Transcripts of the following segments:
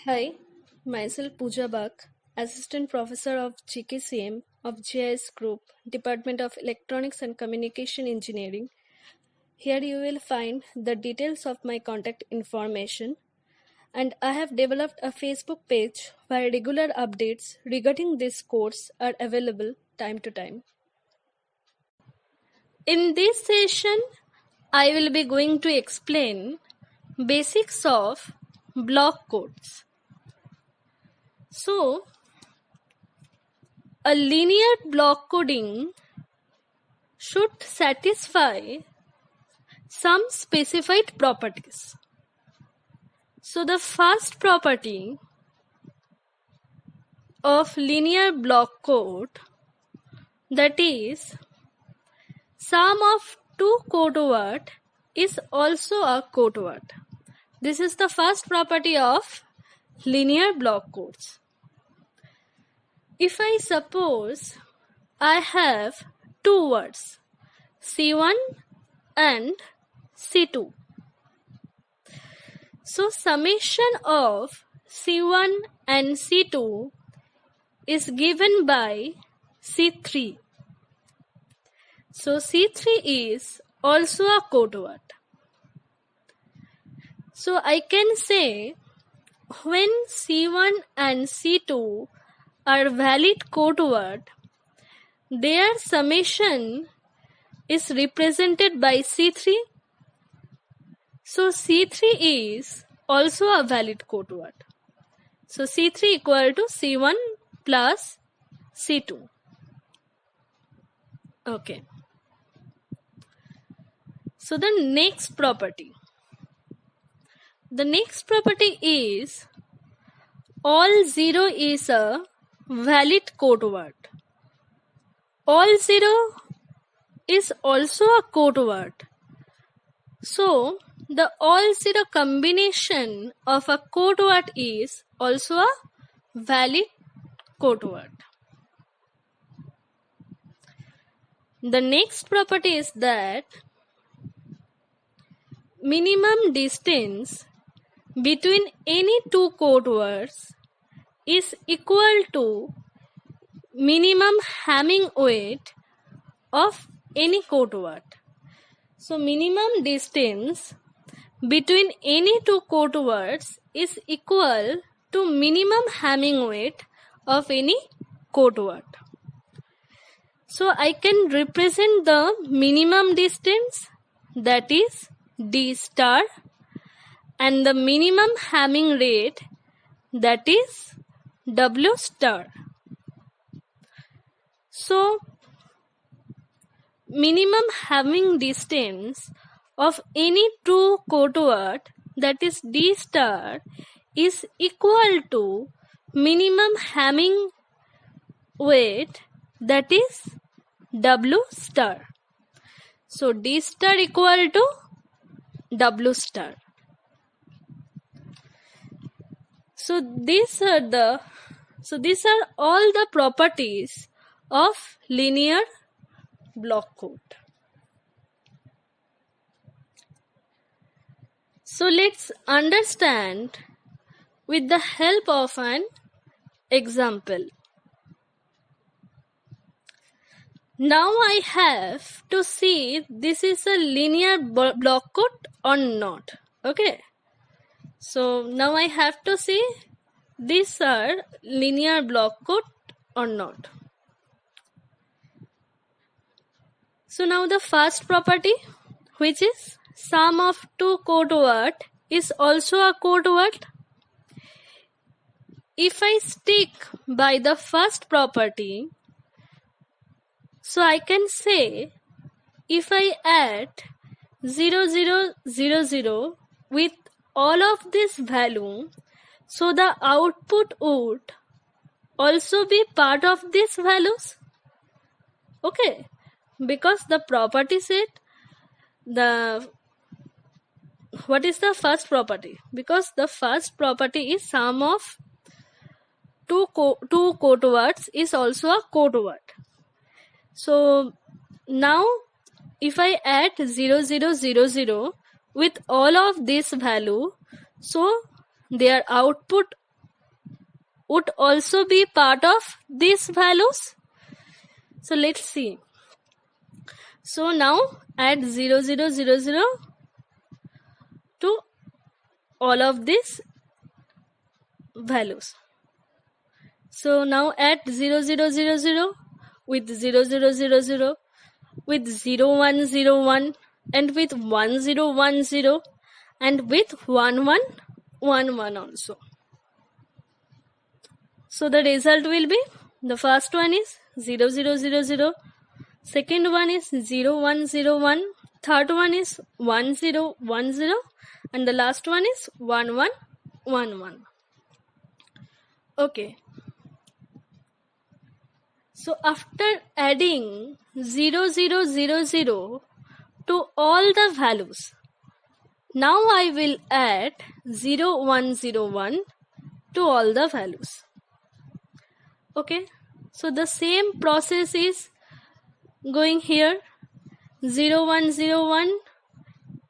Hi, myself Pooja Bak, Assistant Professor of GKCM of GIS Group, Department of Electronics and Communication Engineering. Here you will find the details of my contact information, and I have developed a Facebook page where regular updates regarding this course are available time to time. In this session, I will be going to explain basics of block codes. So, a linear block coding should satisfy some specified properties. So the first property of linear block code, that is, sum of two code word is also a code word. This is the first property of linear block codes. If I suppose I have two words, C1 and C2. So summation of C1 and C2 is given by C3. So C3 is also a code word. So I can say when C1 and C2 are valid code word, their summation is represented by C3. So C3 is also a valid code word. So C3 equal to C1 plus C2. Okay. So the next property. The next property is all 0 is a valid code word. All 0 is also a code word. So the all 0 combination of a code word is also a valid code word. The next property is that minimum distance between any two code words is equal to minimum Hamming weight of any code word. So minimum distance between any two code words is equal to minimum Hamming weight of any code word. So I can represent the minimum distance, that is D star, and the minimum Hamming rate, that is W star. So minimum Hamming distance of any two code word, that is D star, is equal to minimum Hamming weight, that is W star. So D star equal to W star. So these are all the properties of linear block code. So let's understand with the help of an example. Now I have to see this is a linear block code or not. Okay. So now I have to see these are linear block code or not. So now the first property, which is sum of two code word, is also a code word. If I stick by the first property, so I can say if I add 0, 0, 0, 0 with all of this value, so the output would also be part of these values. Okay, because the property said what is the first property? Because the first property is sum of two code words is also a code word. So now if I add 0, 0, 0, 0 with all of this value, so their output would also be part of these values? So let's see. So now add 0, 0, 0, 0 to all of these values. So now add 0, 0, 0, 0 with 0, 0, 0, 0 with 0, 1, 0, 1 and with 1, 0, 1, 0 and with 1, 1, 1, 1 also. So the result will be, the first one is 0, 0, 0, 0, second one is 0, 1, 0, 1, third one is 1, 0, 1, 0 and the last one is 1, 1, 1, 1. Okay. So after adding 0, 0, 0, 0 to all the values, now I will add 0, 1, 0, 1 to all the values. Okay. So the same process is going here. 0, 1, 0, 1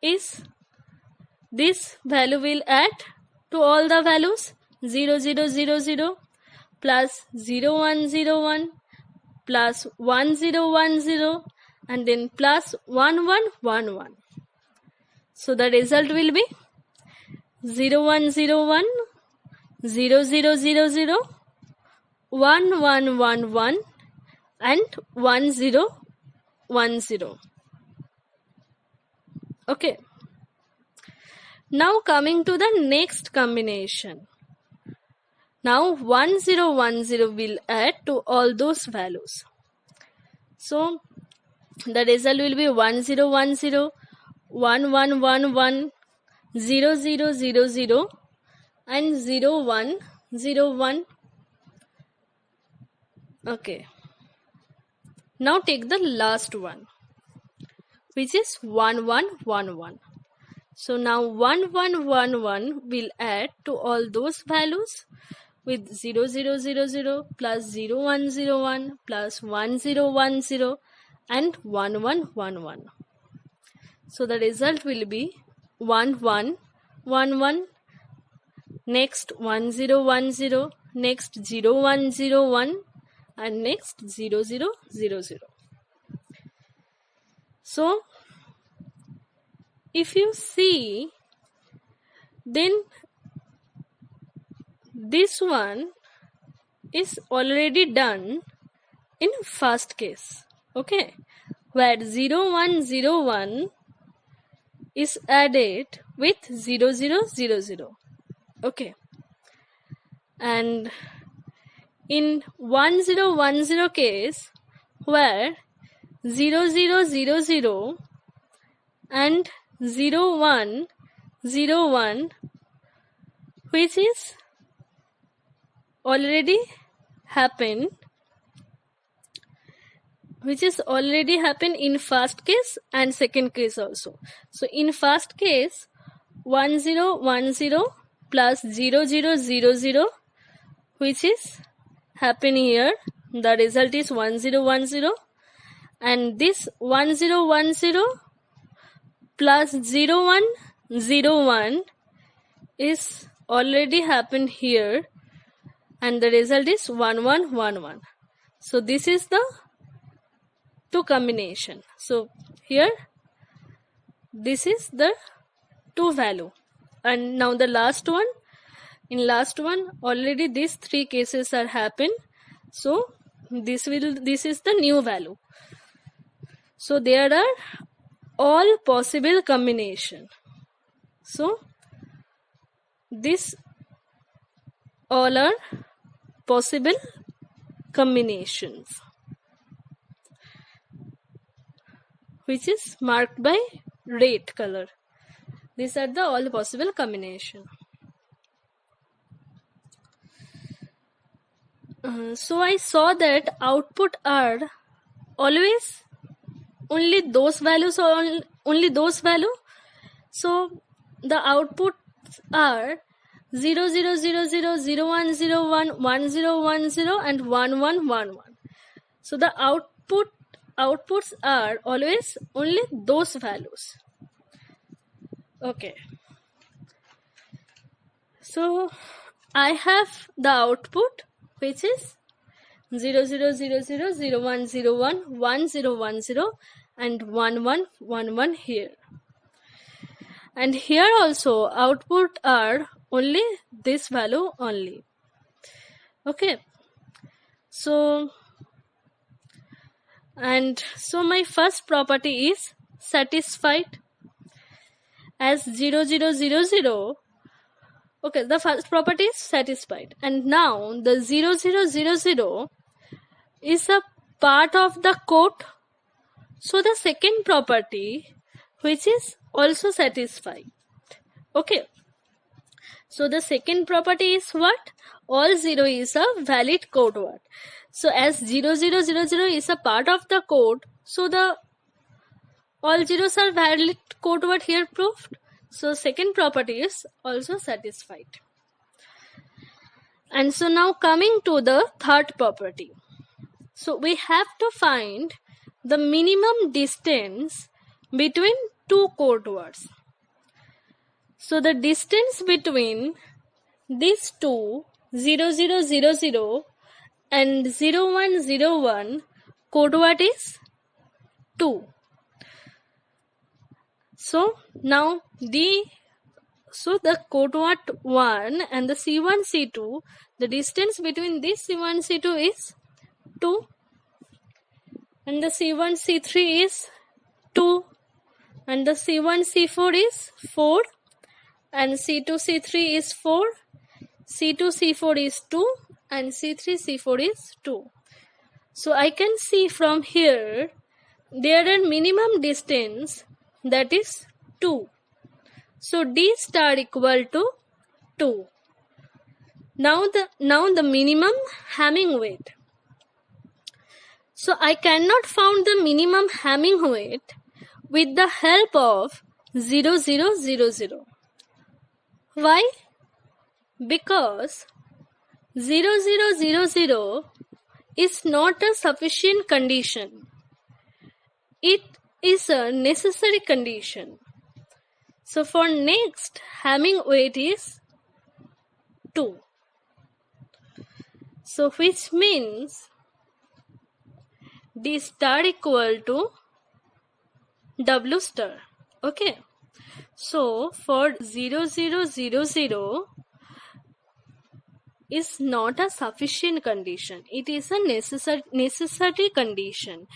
is this value will add to all the values 0, 0, 0, 0 plus 0, 1, 0, 1 plus 1, 0, 1, 0 and then plus 1, 1, 1, 1. So the result will be 0, 1, 0, 1, 0, 0, 0, 0, 1, 1, 1, 1 and 1, 0, 1, 0. Okay. Now coming to the next combination. Now 1, 0, 1, 0 will add to all those values. So the result will be 1, 0, 1, 0, 1, 1, 1, 1, 0, 0, 0, 0 and 0, 1, 0, 1. Okay. Now take the last one, which is 1, 1, 1, 1. So now 1, 1, 1, 1 will add to all those values with 0, 0, 0, 0 plus 0, 1, 0, 1 plus 1, 0, 1, 0 and 1, 1, 1, 1. So the result will be 1, 1, 1, 1, next 1, 0, 1, 0, next 0, 1, 0, 1 and next 0, 0, 0, 0. So if you see, then this one is already done in first case, okay, where 0, 1, 0, 1 is added with 0, 0, 0, 0, okay, and in 1, 0, 1, 0 case where 0, 0, 0, 0 and 0, 1, 0, 1 which is already happened in first case and second case also. So in first case 1, 0, 1, 0 plus 0, 0, 0, 0 which is happen here, the result is 1, 0, 1, 0 and this 1, 0, 1, 0 plus 0, 1, 0, 1 is already happened here and the result is 1, 1, 1, 1. So this is the two combination. So here this is the two value and now the last one, in last one already these three cases are happened. So this is the new value. So there are all possible combination. So this all are possible combinations which is marked by red color. These are the all possible combination. So I saw that output are always only those values or only those value. So the outputs are 0, 0, 0, 0, 0, 1, 0, 1, 1, 0, 1, 0 and 1, 1, 1, 1. So the outputs are always only those values. Okay. So I have the output which is 0 0 0 0 0 1 0 1 1 0 1 0 and 1 1 1 1 here. And here also output are only this value only. Okay. So my first property is satisfied as 0 0 0 0. Okay, the first property is satisfied, and now the 0 0 0 0 is a part of the code. So the second property which is also satisfied. Okay, so the second property is what? All 0 is a valid code word. So as 0 0 0 0 is a part of the code, so the all zeros are valid code word here proved. So second property is also satisfied. And so now coming to the third property. So we have to find the minimum distance between two code words. So the distance between these two 0 0 0 0 and 0 1 0 1 code word is 2. So now the code word 1 and the C1 C2, the distance between this C1 C2 is 2 and the C1 C3 is 2 and the C1 C4 is 4 and C2 C3 is 4, C2 C4 is 2 and C3 C4 is 2. So I can see from here there are minimum distance that is 2. So D star equal to 2. Now the minimum Hamming weight. So I cannot find the minimum Hamming weight with the help of 0 0 0 0. Why? Because 0 0 0 0 is not a sufficient condition. It is a necessary condition. So for next, Hamming weight is 2. So which means D star equal to W star. Okay. So for 0 0 0 0 is not a sufficient condition. It is a necessary condition.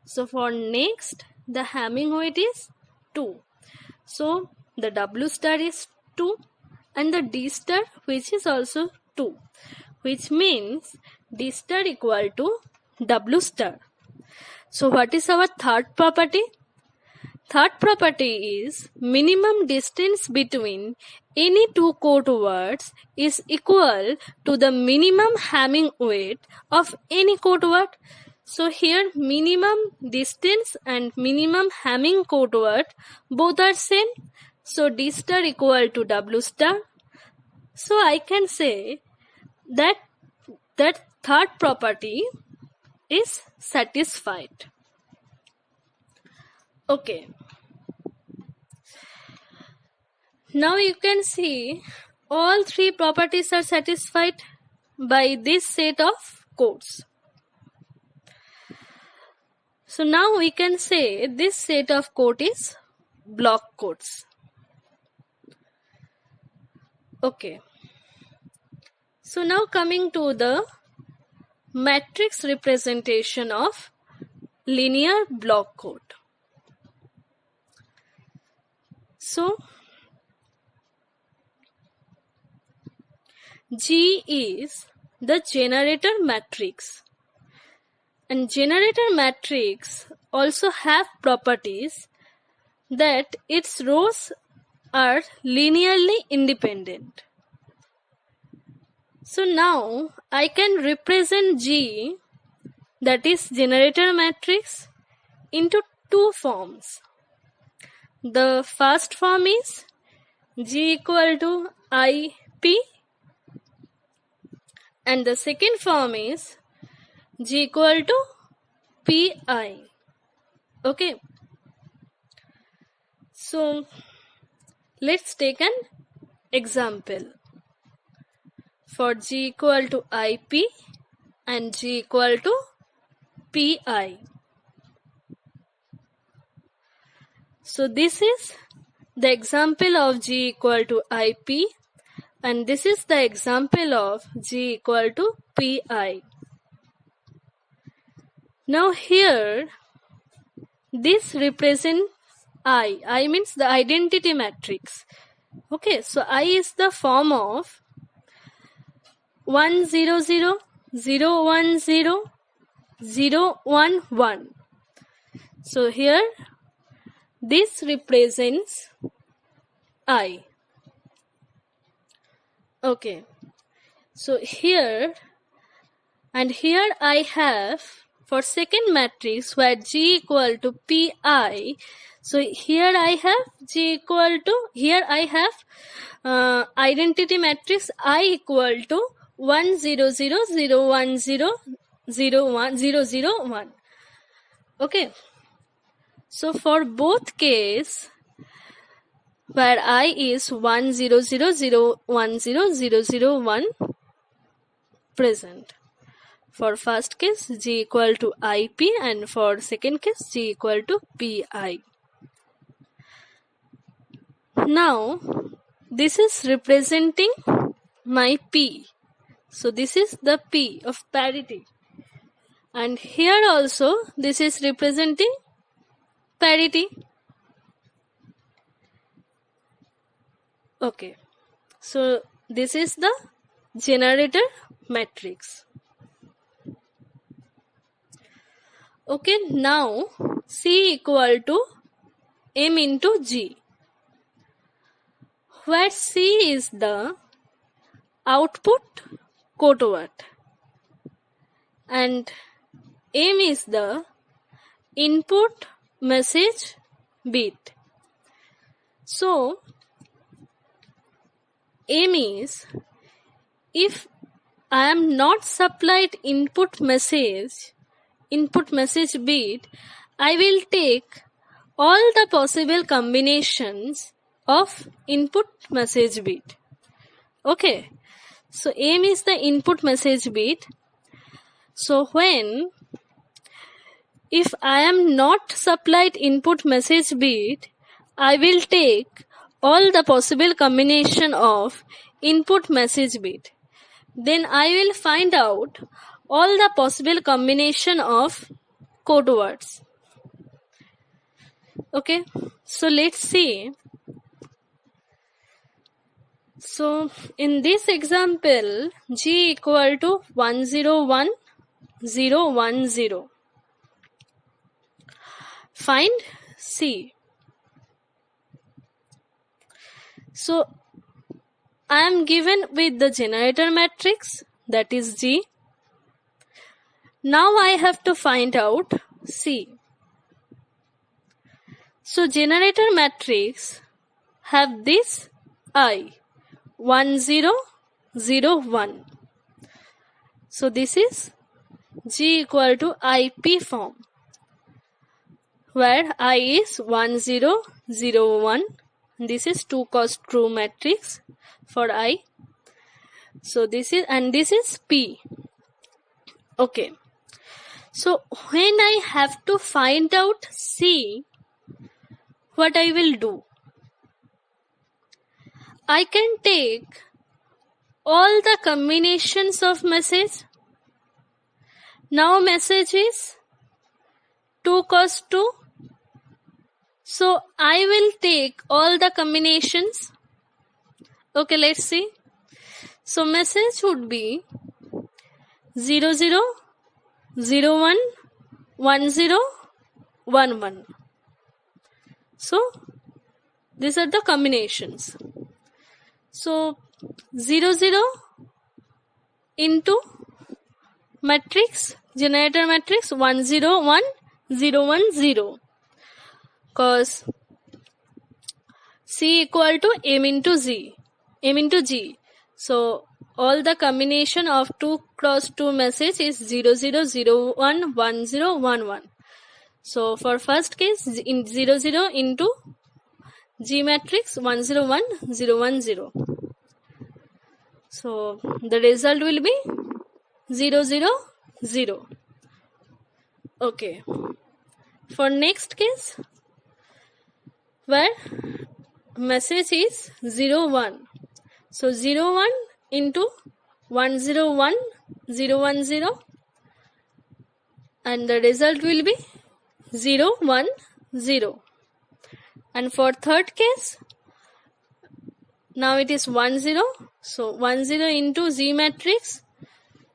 So for next, the Hamming weight is 2. So the W star is 2 and the D star which is also 2, which means D star equal to W star. So what is our third property? Third property is minimum distance between any two code words is equal to the minimum Hamming weight of any code word. So here minimum distance and minimum Hamming code word both are same. So D star equal to W star. So I can say that third property is satisfied. Okay. Now you can see all three properties are satisfied by this set of codes. So now we can say this set of code is block codes. Okay. So now coming to the matrix representation of linear block code. So G is the generator matrix, and generator matrix also have properties that its rows are linearly independent. So now I can represent G, that is generator matrix, into two forms. The first form is G equal to IP and the second form is G equal to Pi. Okay. So let's take an example. for G equal to IP and G equal to PI. So this is the example of G equal to IP and this is the example of G equal to PI. Now here this represents I. I means the identity matrix. Okay, so I is the form of 1 0 0 0 1 0 0 1 1. So here this represents I. Okay, so here and here I have for second matrix where G equal to PI. So here I have G equal to, here I have identity matrix I equal to 1 0 0 0 1 0 0 1 0 0 1. Okay, so for both case where I is 1 0 0 0 1 0 0 0 1 present. For first case G equal to IP and for second case G equal to PI. Now this is representing my P. So this is the P of parity. And here also this is representing parity. Okay. So this is the generator matrix. Okay, now C equal to M into G, where C is the output code word and M is the input message bit. So M is, if I am not supplied input message bit, I will take all the possible combinations of input message bit. Okay, so M is the input message bit. So if I am not supplied input message bit, I will take all the possible combination of input message bit. Then I will find out all the possible combination of code words. Okay, so let's see. So in this example, G equal to 1 0 1 0 1 0. Find C. So I am given with the generator matrix, that is G. Now I have to find out C. So generator matrix have this I 1 0 0 1. So this is G equal to IP form, where I is 1 0 0 1. This is 2 cos true matrix for I. So this is P. Okay. So when I have to find out C, what I will do? I can take all the combinations of message. Now message is 2 cos 2. So I will take all the combinations. Okay, let's see. So message would be 0 0 0 1 1 0 1 1. So these are the combinations. So 0 0 into matrix, generator matrix 1 0 1 0 1 0. Cause C equal to M into G. So all the combination of 2 cross 2 message is 0 0 0 1 1 0 1 1. So for first case in 0 0 into G matrix 1 0 1 0 1 0. So the result will be 0, 0, 0. Okay. For next case, where message is 0, 1. So 0, 1 into 1, 0, 1, 0, 1, 0, and the result will be 0, 1, 0. And for third case, now it is 1, 0. So 1, 0 into Z matrix.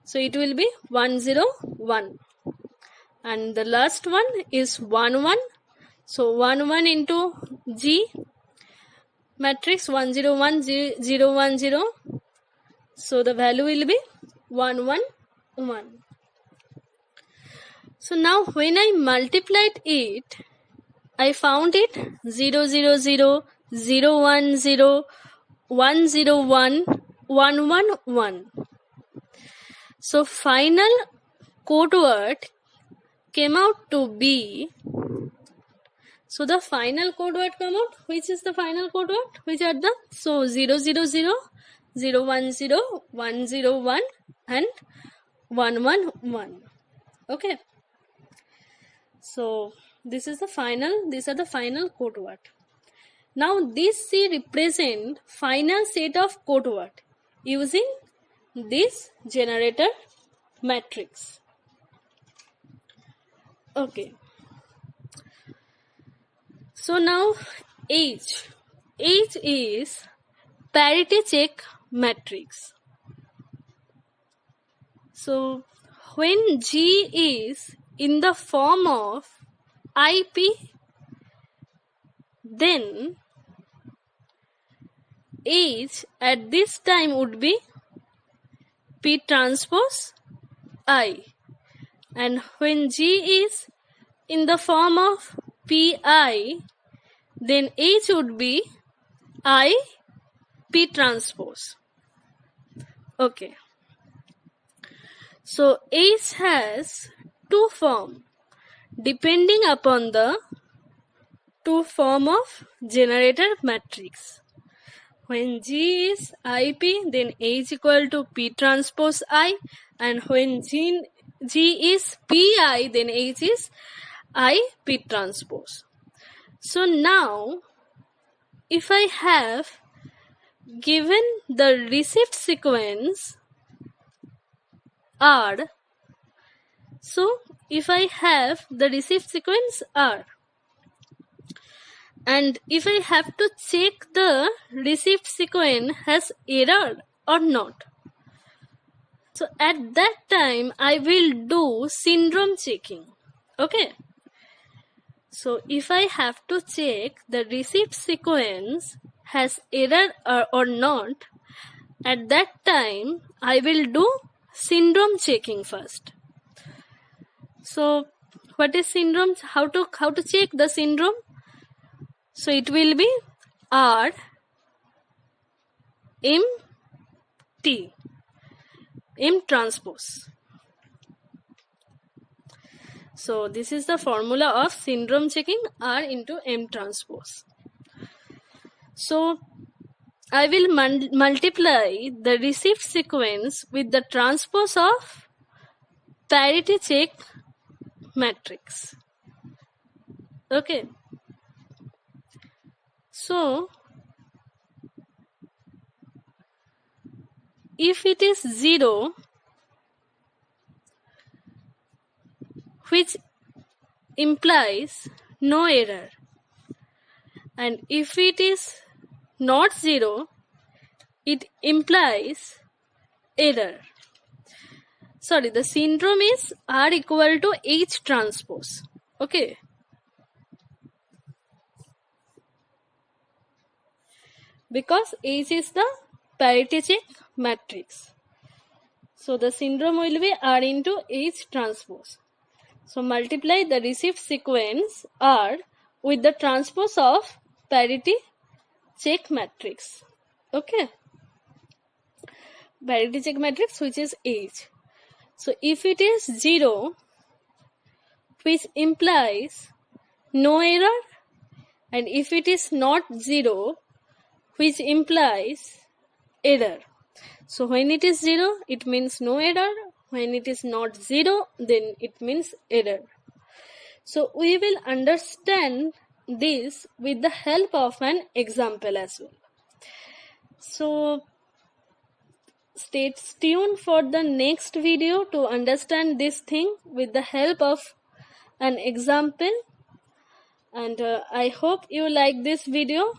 So it will be 1, 0, 1. And the last one is 1, 1. So 1, 1 into G matrix 1, 0, 1, 0, 1, 0. So the value will be 1, 1, 1. So now when I multiplied it, I found it 0, 0, 0, 0, 1, 0, 1, 0, 1, 1, 1, 1. So final code word came out to be, so the final code word come out, which is the final code word, which are the, so 0, 0, 0, 0, 1, 0, 1, 0, 1 and 1, 1, 1. Okay. So this is the final, these are the final code word. Now this C represent final set of code word using this generator matrix. Okay. So now H is parity check matrix. So when G is in the form of IP, then H at this time would be P transpose I, and when G is in the form of PI, then H would be I P transpose. Okay. So H has two forms depending upon the two form of generator matrix. When G is IP, then H equal to P transpose I, and when G is PI, then H is I P transpose. So now, if I have given the received sequence R, so if I have the received sequence R, and if I have to check the received sequence has error or not, so at that time I will do syndrome checking. Okay. So if I have to check the received sequence has error or not, at that time I will do syndrome checking first. So what is syndrome? How to check the syndrome? So it will be R M T, M transpose. So this is the formula of syndrome checking, R into M transpose. So I will multiply the received sequence with the transpose of parity check matrix. Okay. So if it is 0, which implies no error, and if it is not 0, it implies error. Sorry, the syndrome is R equal to H transpose. Okay. Because H is the parity check matrix. So the syndrome will be R into H transpose. So multiply the received sequence R with the transpose of parity check matrix. Okay. Parity check matrix, which is H. So if it is 0, which implies no error, and if it is not 0, which implies error. So when it is 0, it means no error. When it is not 0, then it means error. So we will understand this with the help of an example as well. So stay tuned for the next video to understand this thing with the help of an example. And I hope you like this video.